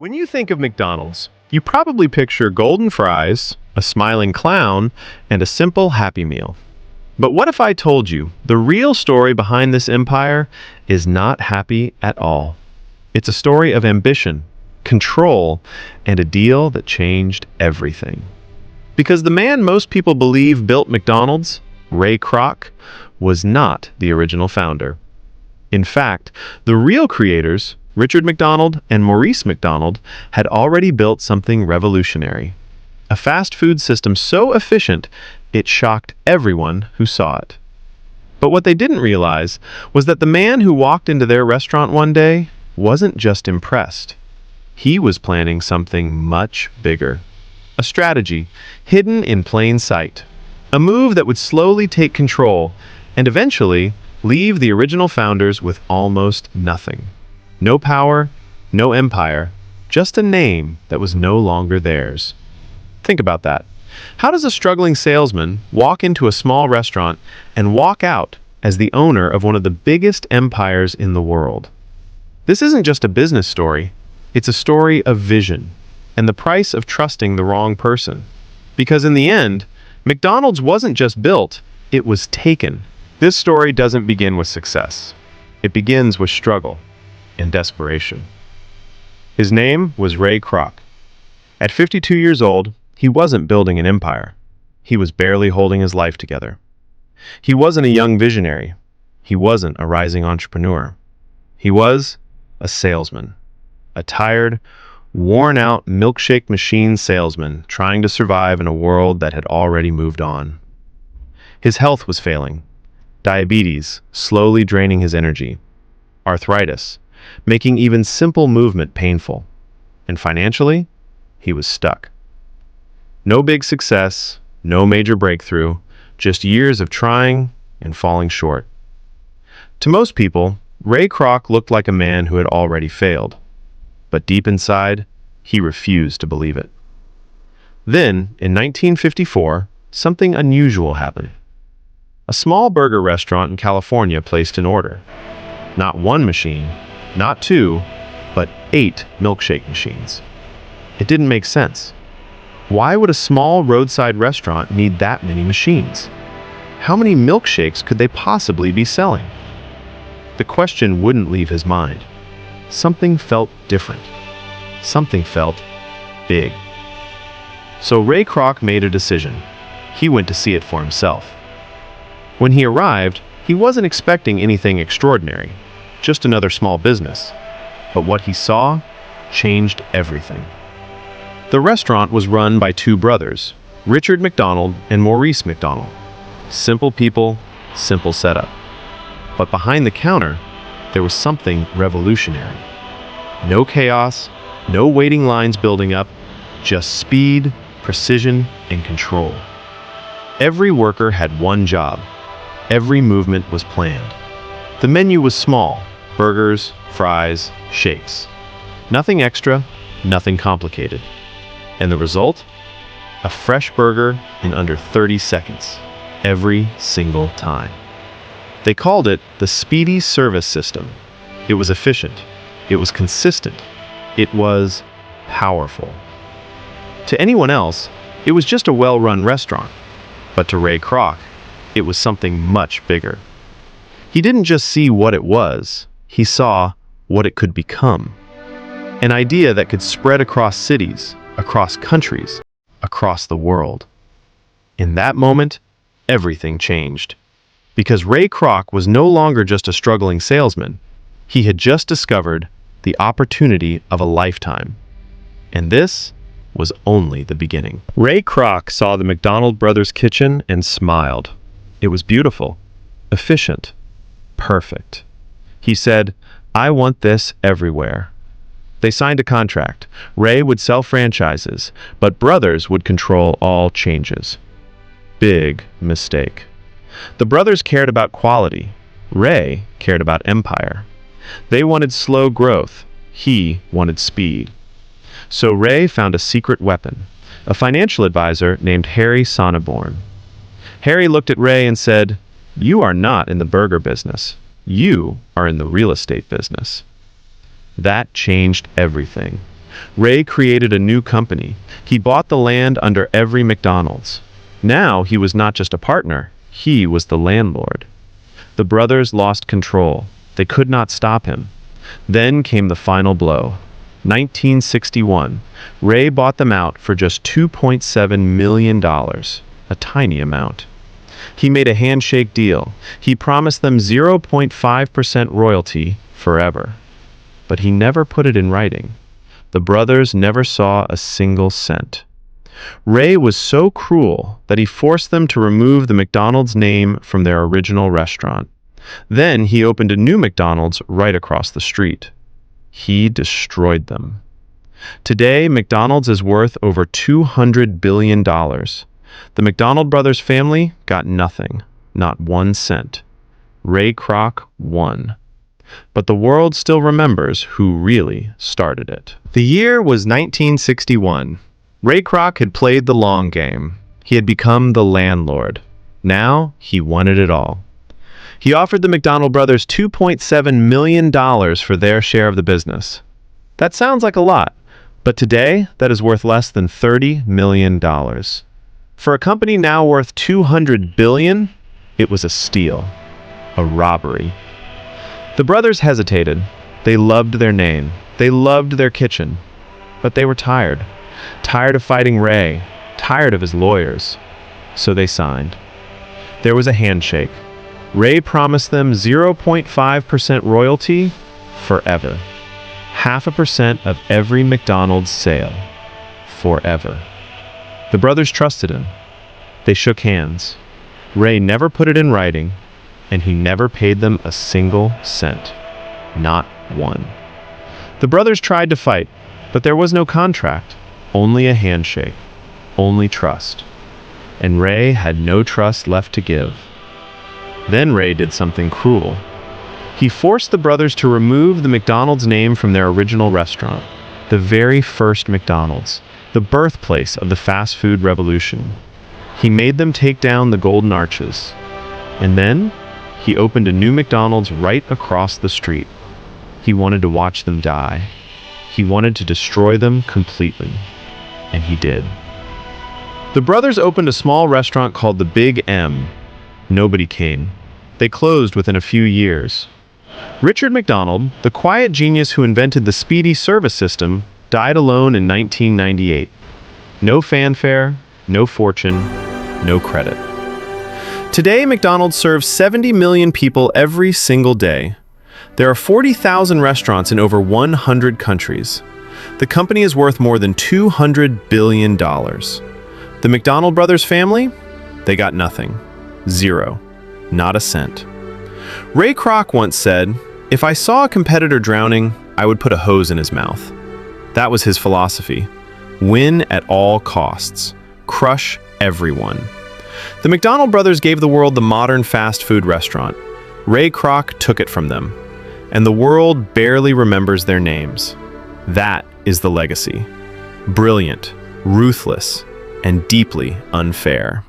When you think of McDonald's, you probably picture golden fries, a smiling clown, and a simple Happy Meal. But what if I told you the real story behind this empire is not happy at all? It's a story of ambition, control, and a deal that changed everything. Because the man most people believe built McDonald's, Ray Kroc, was not the original founder. In fact, the real creators, Richard McDonald and Maurice McDonald, had already built something revolutionary. A fast food system so efficient, it shocked everyone who saw it. But what they didn't realize was that the man who walked into their restaurant one day wasn't just impressed. He was planning something much bigger. A strategy hidden in plain sight. A move that would slowly take control and eventually leave the original founders with almost nothing. No power, no empire, just a name that was no longer theirs. Think about that. How does a struggling salesman walk into a small restaurant and walk out as the owner of one of the biggest empires in the world? This isn't just a business story, it's a story of vision and the price of trusting the wrong person. Because in the end, McDonald's wasn't just built, it was taken. This story doesn't begin with success. It begins with struggle and desperation. His name was Ray Kroc. At 52 years old, he wasn't building an empire. He was barely holding his life together. He wasn't a young visionary. He wasn't a rising entrepreneur. He was a salesman. A tired, worn-out milkshake machine salesman trying to survive in a world that had already moved on. His health was failing. Diabetes slowly draining his energy. Arthritis, making even simple movement painful. And financially, he was stuck. No big success, no major breakthrough, just years of trying and falling short. To most people, Ray Kroc looked like a man who had already failed. But deep inside, he refused to believe it. Then, in 1954, something unusual happened. A small burger restaurant in California placed an order. Not one machine, not two, but 8 milkshake machines. It didn't make sense. Why would a small roadside restaurant need that many machines? How many milkshakes could they possibly be selling? The question wouldn't leave his mind. Something felt different. Something felt big. So Ray Kroc made a decision. He went to see it for himself. When he arrived, he wasn't expecting anything extraordinary, just another small business. But what he saw changed everything. The restaurant was run by 2 brothers, Richard McDonald and Maurice McDonald. Simple people, simple setup. But behind the counter, there was something revolutionary. No chaos, no waiting lines building up, just speed, precision, and control. Every worker had one job. Every movement was planned. The menu was small: burgers, fries, shakes. Nothing extra, nothing complicated. And the result? A fresh burger in under 30 seconds, every single time. They called it the Speedy Service System. It was efficient. It was consistent. It was powerful. To anyone else, it was just a well-run restaurant. But to Ray Kroc, it was something much bigger. He didn't just see what it was, he saw what it could become. An idea that could spread across cities, across countries, across the world. In that moment, everything changed. Because Ray Kroc was no longer just a struggling salesman. He had just discovered the opportunity of a lifetime. And this was only the beginning. Ray Kroc saw the McDonald brothers' kitchen and smiled. It was beautiful, efficient, perfect. He said, "I want this everywhere." They signed a contract. Ray would sell franchises, but brothers would control all changes. Big mistake. The brothers cared about quality. Ray cared about empire. They wanted slow growth. He wanted speed. So Ray found a secret weapon, a financial advisor named Harry Sonneborn. Harry looked at Ray and said, "You are not in the burger business. You are in the real estate business." That changed everything. Ray created a new company. He bought the land under every McDonald's. Now he was not just a partner, he was the landlord. The brothers lost control. They could not stop him. Then came the final blow. 1961, Ray bought them out for just $2.7 million, a tiny amount. He made a handshake deal. He promised them 0.5% royalty forever. But he never put it in writing. The brothers never saw a single cent. Ray was so cruel that he forced them to remove the McDonald's name from their original restaurant. Then he opened a new McDonald's right across the street. He destroyed them. Today, McDonald's is worth over $200 billion. The McDonald brothers family got nothing, not 1 cent. Ray Kroc won. But the world still remembers who really started it. The year was 1961. Ray Kroc had played the long game. He had become the landlord. Now, he wanted it all. He offered the McDonald brothers $2.7 million for their share of the business. That sounds like a lot, but today that is worth less than $30 million. For a company now worth $200 billion, it was a steal, a robbery. The brothers hesitated. They loved their name. They loved their kitchen. But they were tired. Tired of fighting Ray. Tired of his lawyers. So they signed. There was a handshake. Ray promised them 0.5% royalty forever. 0.5% of every McDonald's sale. Forever. The brothers trusted him. They shook hands. Ray never put it in writing, and he never paid them a single cent. Not one. The brothers tried to fight, but there was no contract. Only a handshake. Only trust. And Ray had no trust left to give. Then Ray did something cruel. He forced the brothers to remove the McDonald's name from their original restaurant, the very first McDonald's, the birthplace of the fast food revolution. He made them take down the golden arches. And then, he opened a new McDonald's right across the street. He wanted to watch them die. He wanted to destroy them completely. And he did. The brothers opened a small restaurant called the Big M. Nobody came. They closed within a few years. Richard McDonald, the quiet genius who invented the speedy service system, died alone in 1998. No fanfare, no fortune, no credit. Today, McDonald's serves 70 million people every single day. There are 40,000 restaurants in over 100 countries. The company is worth more than $200 billion. The McDonald brothers family? They got nothing. Zero. Not a cent. Ray Kroc once said, "If I saw a competitor drowning, I would put a hose in his mouth." That was his philosophy. Win at all costs. Crush everyone. The McDonald brothers gave the world the modern fast food restaurant. Ray Kroc took it from them. And the world barely remembers their names. That is the legacy. Brilliant, ruthless, and deeply unfair.